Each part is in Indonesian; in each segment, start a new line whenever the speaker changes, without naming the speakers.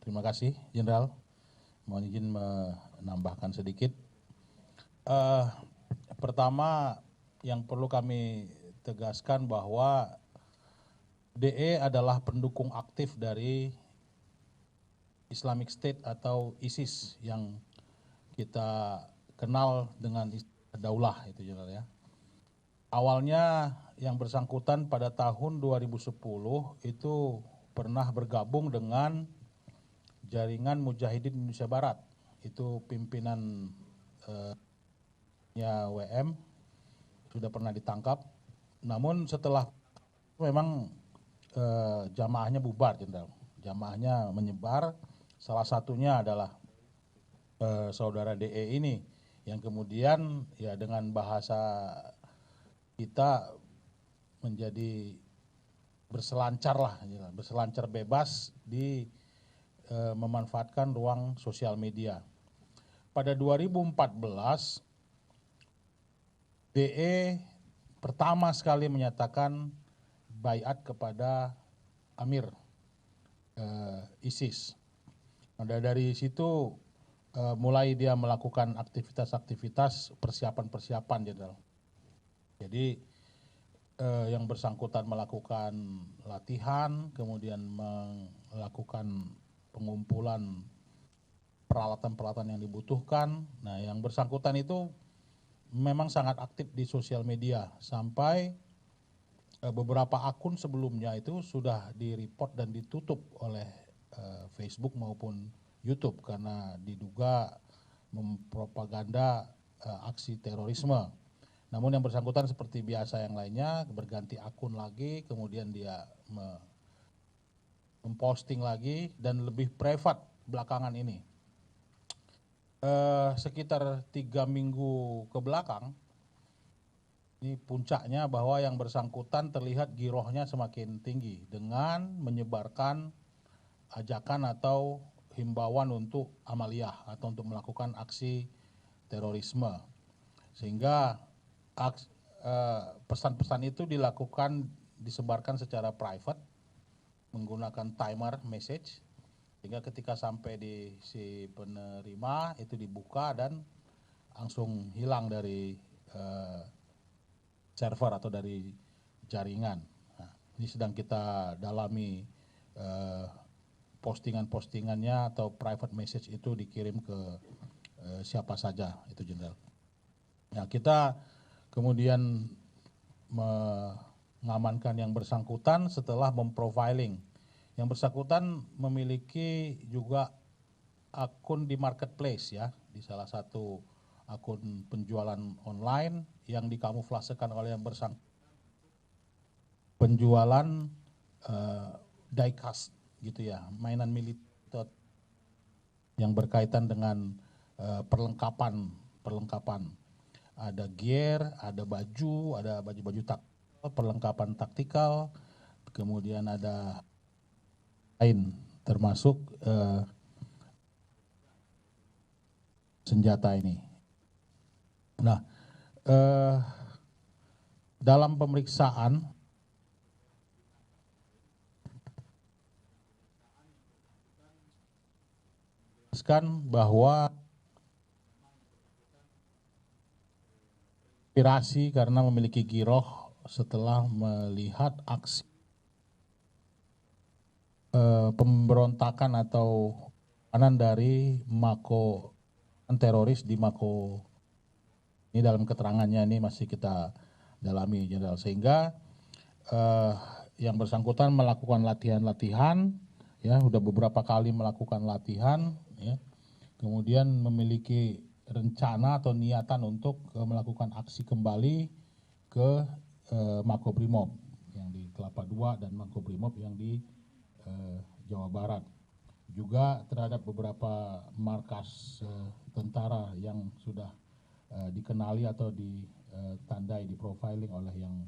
Terima kasih, Jenderal. Mohon izin menambahkan sedikit. Pertama, yang perlu kami tegaskan bahwa DE adalah pendukung aktif dari Islamic State atau ISIS yang kita kenal dengan Daulah itu, Jenderal ya. Awalnya yang bersangkutan pada tahun 2010 itu pernah bergabung dengan Jaringan Mujahidin Indonesia Barat. Itu pimpinan WM sudah pernah ditangkap. Namun setelah memang jamaahnya bubar, Jenderal. Jamaahnya menyebar. Salah satunya adalah saudara DE ini yang kemudian ya dengan bahasa kita menjadi berselancar lah, berselancar bebas di memanfaatkan ruang sosial media. Pada 2014, DE pertama sekali menyatakan baiat kepada Amir ISIS. Dari situ mulai dia melakukan aktivitas-aktivitas persiapan-persiapan, Jenderal. Jadi yang bersangkutan melakukan latihan, kemudian melakukan pengumpulan peralatan-peralatan yang dibutuhkan. Nah, yang bersangkutan itu memang sangat aktif di sosial media sampai beberapa akun sebelumnya itu sudah di-report dan ditutup oleh Facebook maupun YouTube karena diduga mempropaganda aksi terorisme. Namun yang bersangkutan seperti biasa yang lainnya berganti akun lagi, kemudian dia memposting lagi dan lebih privat belakangan ini. Sekitar 3 minggu ke belakang, ini puncaknya bahwa yang bersangkutan terlihat girohnya semakin tinggi dengan menyebarkan ajakan atau himbauan untuk amaliyah atau untuk melakukan aksi terorisme. Sehingga pesan-pesan itu disebarkan secara private menggunakan timer message, sehingga ketika sampai di si penerima itu dibuka dan langsung hilang dari server atau dari jaringan. Nah, ini sedang kita dalami postingan-postingannya atau private message itu dikirim ke siapa saja itu, Jenderal. Nah, kita kemudian mengamankan yang bersangkutan setelah memprofiling. Yang bersangkutan memiliki juga akun di marketplace ya, di salah satu akun penjualan online yang dikamuflasekan oleh yang bersangkutan penjualan diecast gitu ya, mainan militer yang berkaitan dengan perlengkapan. Ada gear, ada baju taktikal, perlengkapan taktikal, kemudian ada lain termasuk senjata ini. Nah, dalam pemeriksaan bahwa inspirasi karena memiliki giroh setelah melihat aksi pemberontakan atau kanan dari Mako teroris di Mako. Ini dalam keterangannya ini masih kita dalami, Jenderal. Sehingga yang bersangkutan melakukan latihan-latihan, ya, sudah beberapa kali melakukan latihan, ya, kemudian memiliki rencana atau niatan untuk melakukan aksi kembali ke Makobrimob yang di Kelapa II dan Makobrimob yang di Jawa Barat. Juga terhadap beberapa markas tentara yang sudah dikenali atau ditandai, diprofiling oleh yang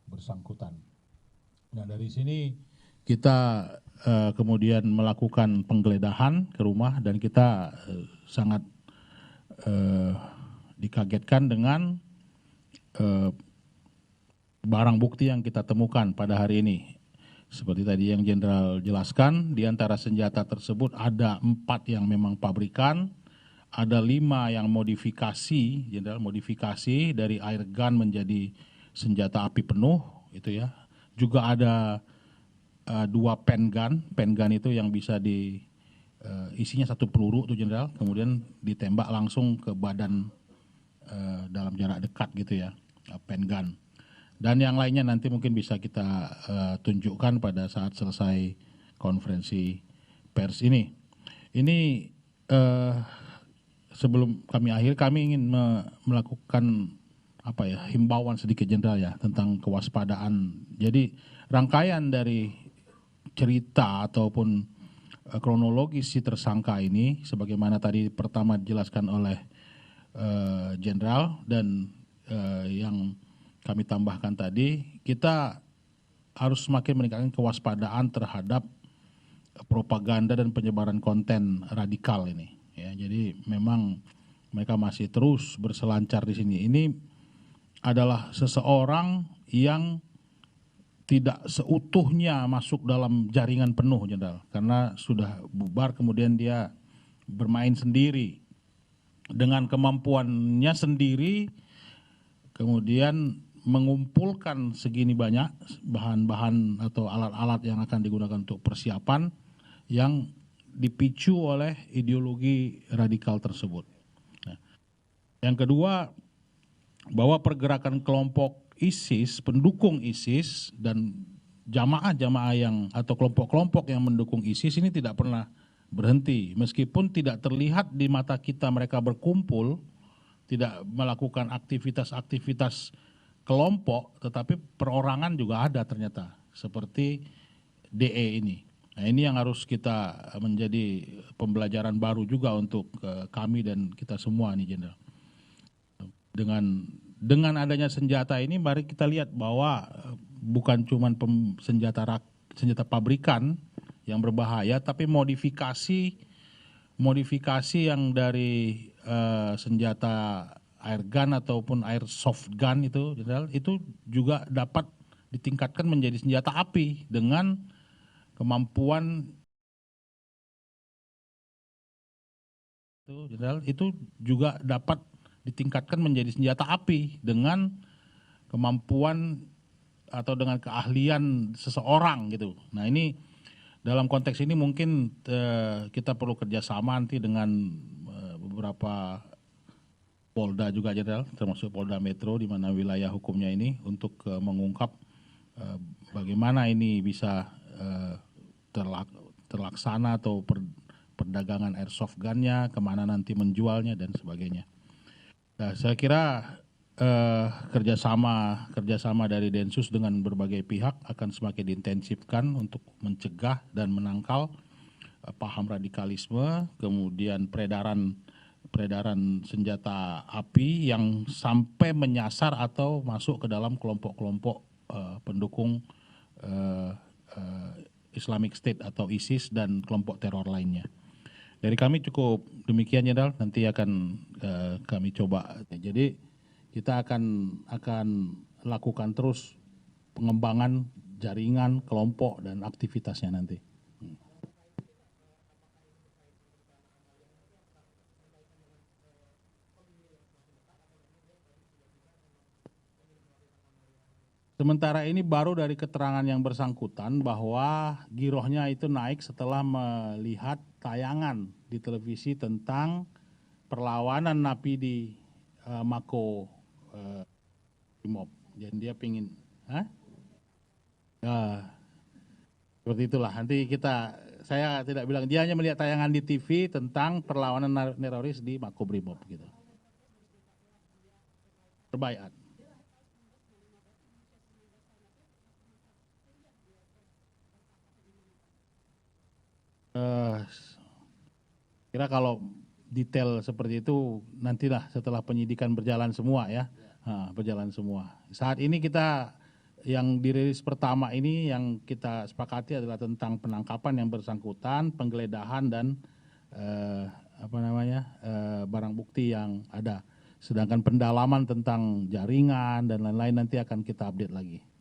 bersangkutan. Nah, dari sini kita kemudian melakukan penggeledahan ke rumah dan kita sangat dikagetkan dengan barang bukti yang kita temukan pada hari ini. Seperti tadi yang Jenderal jelaskan, di antara senjata tersebut ada 4 yang memang pabrikan, ada 5 yang modifikasi, Jenderal modifikasi dari air gun menjadi senjata api penuh, itu ya. Juga ada 2 pen gun itu yang bisa isinya 1 peluru tuh Jenderal, kemudian ditembak langsung ke badan dalam jarak dekat gitu ya, pen gun. Dan yang lainnya nanti mungkin bisa kita tunjukkan pada saat selesai konferensi pers ini. Ini sebelum kami akhir, kami ingin melakukan himbauan sedikit Jenderal ya tentang kewaspadaan. Jadi rangkaian dari cerita ataupun kronologis si tersangka ini, sebagaimana tadi pertama dijelaskan oleh Jenderal dan yang kami tambahkan tadi, kita harus semakin meningkatkan kewaspadaan terhadap propaganda dan penyebaran konten radikal ini. Ya, jadi memang mereka masih terus berselancar di sini. Ini adalah seseorang yang tidak seutuhnya masuk dalam jaringan penuh, Jenderal, karena sudah bubar kemudian dia bermain sendiri dengan kemampuannya sendiri, kemudian mengumpulkan segini banyak bahan-bahan atau alat-alat yang akan digunakan untuk persiapan yang dipicu oleh ideologi radikal tersebut. Nah, yang kedua, bahwa pergerakan kelompok ISIS, pendukung ISIS dan jamaah-jamaah yang atau kelompok-kelompok yang mendukung ISIS ini tidak pernah berhenti. Meskipun tidak terlihat di mata kita mereka berkumpul, tidak melakukan aktivitas-aktivitas kelompok, tetapi perorangan juga ada ternyata, seperti DE ini. Nah, ini yang harus kita menjadi pembelajaran baru juga untuk kami dan kita semua nih, Jenderal. Dengan adanya senjata ini, mari kita lihat bahwa bukan cuma senjata pabrikan yang berbahaya, tapi modifikasi yang dari senjata air gun ataupun air soft gun itu, Jenderal, itu juga dapat ditingkatkan menjadi senjata api dengan kemampuan itu, Jenderal, itu juga dapat ditingkatkan menjadi senjata api dengan kemampuan atau dengan keahlian seseorang gitu. Nah, ini dalam konteks ini mungkin kita perlu kerjasama nanti dengan beberapa Polda juga, Jenderal, termasuk Polda Metro di mana wilayah hukumnya ini, untuk mengungkap bagaimana ini bisa terlaksana atau perdagangan airsoft gun-nya, kemana nanti menjualnya dan sebagainya. Nah, saya kira kerjasama dari Densus dengan berbagai pihak akan semakin diintensifkan untuk mencegah dan menangkal paham radikalisme, kemudian peredaran senjata api yang sampai menyasar atau masuk ke dalam kelompok-kelompok pendukung Islamic State atau ISIS dan kelompok teror lainnya. Dari kami cukup demikian, Jenderal. Nanti akan kami coba. Jadi kita akan lakukan terus pengembangan jaringan kelompok dan aktivitasnya nanti. Sementara ini baru dari keterangan yang bersangkutan bahwa girohnya itu naik setelah melihat tayangan di televisi tentang perlawanan napi di Mako Brimob. Jadi dia pingin, seperti itulah. Nanti saya tidak bilang, dia hanya melihat tayangan di TV tentang perlawanan teroris di Mako Brimob gitu. Berbaiat. Kira kalau detail seperti itu nantilah setelah penyidikan berjalan semua ya, berjalan semua. Saat ini kita yang dirilis pertama ini yang kita sepakati adalah tentang penangkapan yang bersangkutan, penggeledahan dan barang bukti yang ada. Sedangkan pendalaman tentang jaringan dan lain-lain nanti akan kita update lagi.